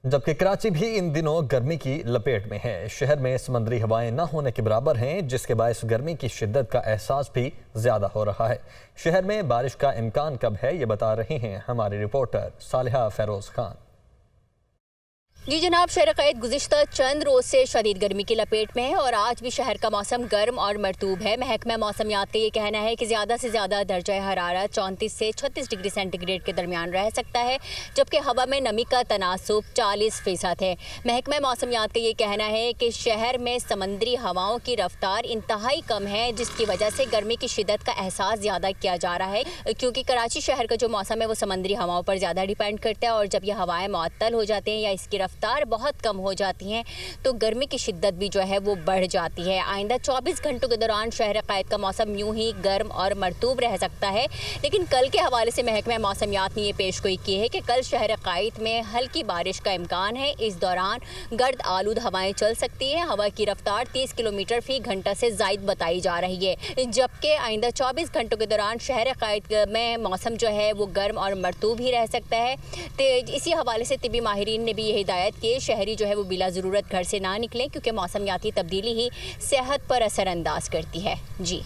जबकि कराची भी इन दिनों गर्मी की लपेट में है। शहर में समुद्री हवाएं न होने के बराबर हैं, जिसके बायस गर्मी की शिद्दत का एहसास भी ज्यादा हो रहा है। शहर में बारिश का इम्कान कब है, ये बता रही हैं हमारे रिपोर्टर सालिहा फेरोज खान। जी जनाब, शहर क़ैद गुज़िश्ता चंद रोज़ से शदीद गर्मी की लपेट में है और आज भी शहर का मौसम गर्म और मरतूब है। महकमा मौसमियात का ये कहना है कि ज़्यादा से ज़्यादा दर्जा हरारत 34 से 36 डिग्री सेंटीग्रेड के दरमियान रह सकता है, जबकि हवा में नमी का तनासुब 40% है। महकमा मौसमियात का ये कहना है कि शहर में समंदरी हवाओं की रफ्तार इंतहाई कम है, जिसकी वजह से गर्मी की शिद्दत का एहसास ज़्यादा किया जा रहा है, क्योंकि कराची शहर का जो मौसम है वो समंदरी हवाओं पर ज़्यादा डिपेंड करता है और जब ये हवाएँ मुअत्तल हो जाती हैं या इसकी रफ्तार बहुत कम हो जाती हैं तो गर्मी की शिद्दत भी जो है वो बढ़ जाती है। आइंदा 24 घंटों के दौरान शहर क़ैद का मौसम यूं ही गर्म और मरतूब रह सकता है, लेकिन कल के हवाले से महकमा मौसमियात ने ये पेशगोई की है कि कल शहर क़ैद में हल्की बारिश का इम्कान है। इस दौरान गर्द आलूद हवाएं चल सकती हैं। हवा की रफ्तार 30 किलोमीटर फी घंटा से ज़ायद बताई जा रही है, जबकि आइंदा 24 घंटों के दौरान शहर क़ैद में मौसम जो है वो गर्म और मरतूब ही रह सकता है। तो इसी हवाले से तिबी माहिरीन ने भी ये हिदायत की शहरी जो है वो बिला ज़रूरत घर से ना निकलें, क्योंकि मौसमियाती तब्दीली ही सेहत पर असर अंदाज करती है। जी।